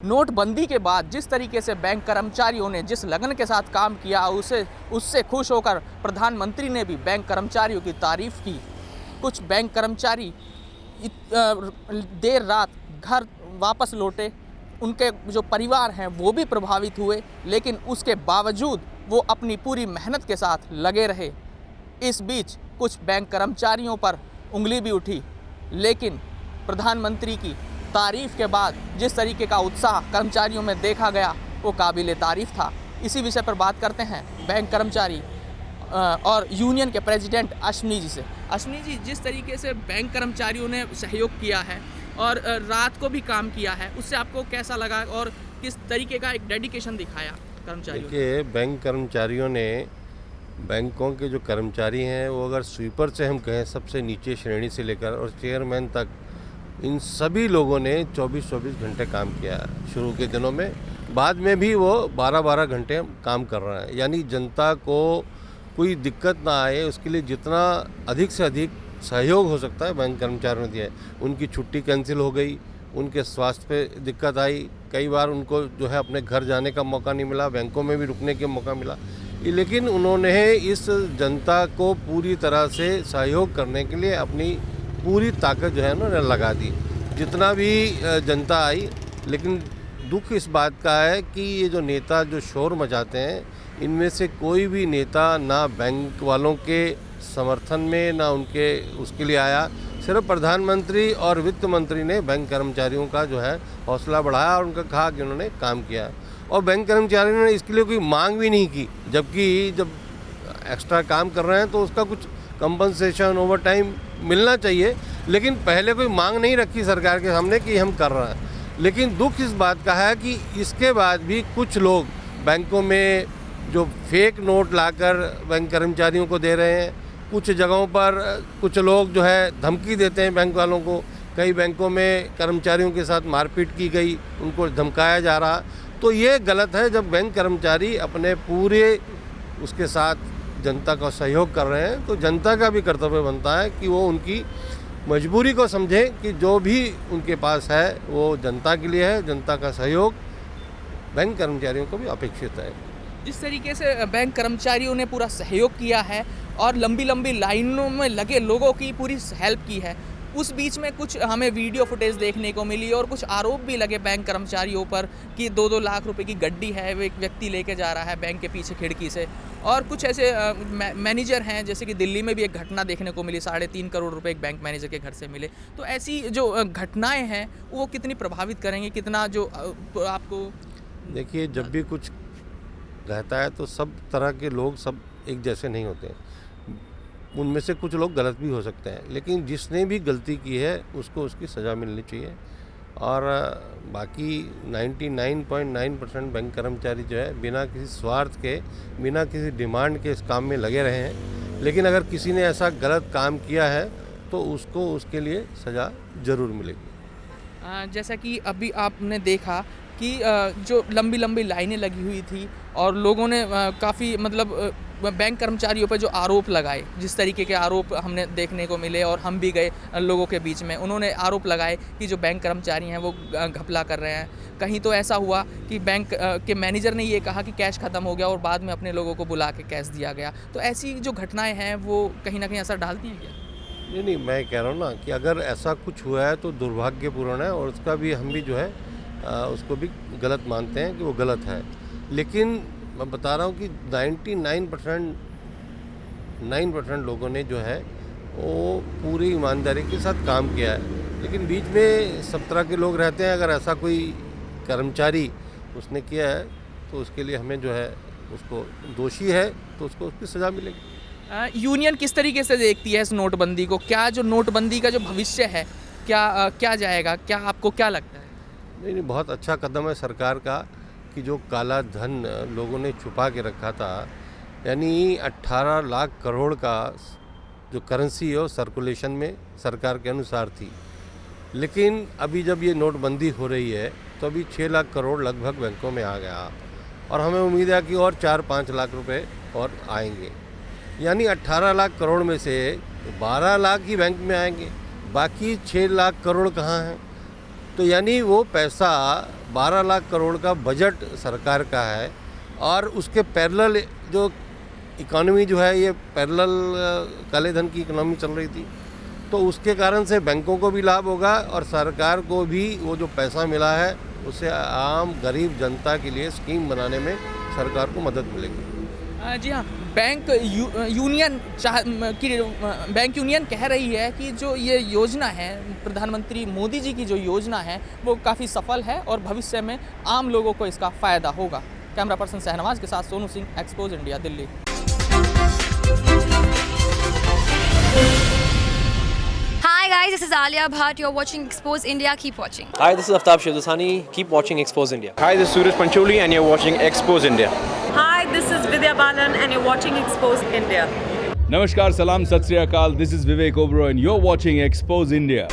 नोटबंदी के बाद जिस तरीके से बैंक कर्मचारियों ने जिस लगन के साथ काम किया उससे खुश होकर प्रधानमंत्री ने भी बैंक कर्मचारियों की तारीफ की। कुछ बैंक कर्मचारी देर रात घर वापस लौटे, उनके जो परिवार हैं वो भी प्रभावित हुए, लेकिन उसके बावजूद वो अपनी पूरी मेहनत के साथ लगे रहे। इस बीच कुछ बैंक कर्मचारियों पर उंगली भी उठी, लेकिन प्रधानमंत्री की तारीफ के बाद जिस तरीके का उत्साह कर्मचारियों में देखा गया वो काबिले तारीफ था। इसी विषय पर बात करते हैं बैंक कर्मचारी और यूनियन के प्रेसिडेंट अश्विनी जी से। अश्विनी जी, जिस तरीके से बैंक कर्मचारियों ने सहयोग किया है और रात को भी काम किया है, उससे आपको कैसा लगा और किस तरीके का एक डेडिकेशन दिखाया कर्मचारियों ने? देखिए, बैंक कर्मचारियों ने, बैंकों के जो कर्मचारी हैं वो अगर स्वीपर से हम कहें सबसे नीचे श्रेणी से लेकर और चेयरमैन तक, इन सभी लोगों ने 24-24 घंटे काम किया शुरू के दिनों में। बाद में भी वो 12-12 घंटे काम कर रहे हैं। यानी जनता को कोई दिक्कत ना आए उसके लिए जितना अधिक से अधिक सहयोग हो सकता है बैंक कर्मचारियों ने दिया है। उनकी छुट्टी कैंसिल हो गई, उनके स्वास्थ्य पे दिक्कत आई, कई बार उनको जो है अपने घर जाने का मौका नहीं मिला, बैंकों में भी रुकने का मौका मिला, लेकिन उन्होंने इस जनता को पूरी तरह से सहयोग करने के लिए अपनी पूरी ताकत जो है उन्होंने लगा दी। जितना भी जनता आई, लेकिन दुख इस बात का है कि ये जो नेता जो शोर मचाते हैं, इनमें से कोई भी नेता ना बैंक वालों के समर्थन में ना उनके उसके लिए आया। सिर्फ प्रधानमंत्री और वित्त मंत्री ने बैंक कर्मचारियों का जो है हौसला बढ़ाया और उनका कहा कि उन्होंने काम किया, और बैंक कर्मचारियों ने इसके लिए कोई मांग भी नहीं की। जबकि जब एक्स्ट्रा काम कर रहे हैं तो उसका कुछ कंपनसेशन, ओवर टाइम मिलना चाहिए, लेकिन पहले कोई मांग नहीं रखी सरकार के सामने कि हम कर रहे हैं। लेकिन दुख इस बात का है कि इसके बाद भी कुछ लोग बैंकों में जो फेक नोट लाकर बैंक कर्मचारियों को दे रहे हैं, कुछ जगहों पर कुछ लोग जो है धमकी देते हैं बैंक वालों को। कई बैंकों में कर्मचारियों के साथ मारपीट की गई, उनको धमकाया जा रहा। तो ये गलत है। जब बैंक कर्मचारी अपने पूरे उसके साथ जनता का सहयोग कर रहे हैं तो जनता का भी कर्तव्य बनता है कि वो उनकी मजबूरी को समझें कि जो भी उनके पास है वो जनता के लिए है। जनता का सहयोग बैंक कर्मचारियों को भी अपेक्षित है। जिस तरीके से बैंक कर्मचारियों ने पूरा सहयोग किया है और लंबी लंबी लाइनों में लगे लोगों की पूरी हेल्प की है, उस बीच में कुछ हमें वीडियो फुटेज देखने को मिली और कुछ आरोप भी लगे बैंक कर्मचारियों पर कि 2-2 लाख रुपए की गड्डी है वो एक व्यक्ति लेके जा रहा है बैंक के पीछे खिड़की से। और कुछ ऐसे मैनेजर हैं, जैसे कि दिल्ली में भी एक घटना देखने को मिली, 3.5 करोड़ रुपए एक बैंक मैनेजर के घर से मिले। तो ऐसी जो घटनाएं हैं वो कितनी प्रभावित करेंगी, कितना जो आपको? देखिए, जब भी कुछ रहता है तो सब तरह के लोग सब एक जैसे नहीं होते, उनमें से कुछ लोग गलत भी हो सकते हैं, लेकिन जिसने भी गलती की है उसको उसकी सज़ा मिलनी चाहिए। और बाकी 99.9% बैंक कर्मचारी जो है बिना किसी स्वार्थ के, बिना किसी डिमांड के इस काम में लगे रहे हैं। लेकिन अगर किसी ने ऐसा गलत काम किया है तो उसको उसके लिए सज़ा ज़रूर मिलेगी। जैसा कि अभी आपने देखा कि जो लंबी लंबी लाइनें लगी हुई थी और लोगों ने काफ़ी बैंक कर्मचारियों पर जो आरोप लगाए, जिस तरीके के आरोप हमने देखने को मिले और हम भी गए लोगों के बीच में, उन्होंने आरोप लगाए कि जो बैंक कर्मचारी हैं वो घपला कर रहे हैं। कहीं तो ऐसा हुआ कि बैंक के मैनेजर ने ये कहा कि कैश ख़त्म हो गया और बाद में अपने लोगों को बुला के कैश दिया गया। तो ऐसी जो घटनाएं हैं वो कहीं ना कहीं असर डालती हैं क्या? नहीं, मैं कह रहा हूँ ना कि अगर ऐसा कुछ हुआ है तो दुर्भाग्यपूर्ण है, और उसका भी हम भी जो है उसको भी गलत मानते हैं कि वो गलत है। लेकिन मैं बता रहा हूँ कि 99% लोगों ने जो है वो पूरी ईमानदारी के साथ काम किया है। लेकिन बीच में सब तरह के लोग रहते हैं। अगर ऐसा कोई कर्मचारी उसने किया है तो उसके लिए हमें जो है उसको दोषी है तो उसको उसकी सज़ा मिलेगी। यूनियन किस तरीके से देखती है इस नोटबंदी को? क्या जो नोटबंदी का जो भविष्य है क्या जाएगा? क्या आपको क्या लगता है? नहीं, बहुत अच्छा कदम है सरकार का कि जो काला धन लोगों ने छुपा के रखा था, यानी 18 लाख करोड़ का जो करेंसी है वो सर्कुलेशन में सरकार के अनुसार थी। लेकिन अभी जब ये नोटबंदी हो रही है तो अभी 6 लाख करोड़ लगभग बैंकों में आ गया, और हमें उम्मीद है कि और 4-5 लाख रुपए और आएंगे। यानी 18 लाख करोड़ में से 12 लाख ही बैंक में आएंगे, बाकी 6 लाख करोड़ कहाँ हैं? तो यानी वो पैसा 12 लाख करोड़ का बजट सरकार का है और उसके पैरेलल जो इकोनॉमी जो है ये पैरेलल काले धन की इकोनॉमी चल रही थी, तो उसके कारण से बैंकों को भी लाभ होगा और सरकार को भी वो जो पैसा मिला है उससे आम गरीब जनता के लिए स्कीम बनाने में सरकार को मदद मिलेगी। जी हाँ, बैंक यूनियन कह रही है कि जो ये योजना है प्रधानमंत्री मोदी जी की जो योजना है वो काफ़ी सफल है और भविष्य में आम लोगों को इसका फ़ायदा होगा। कैमरा पर्सन शहनवाज के साथ Sonu Singh, expose India, Delhi. Hi guys, this is Alia Bhatt. You're watching Expose India. Keep watching. Hi, this is Aftab Shivdasani. Keep watching Expose India. Hi, this is Suraj Pancholi and you're watching Expose India. Hi, this is Vidya Balan and you're watching Expose India. Namaskar, salam, sat sri akal. This is Vivek Oberoi and you're watching Expose India.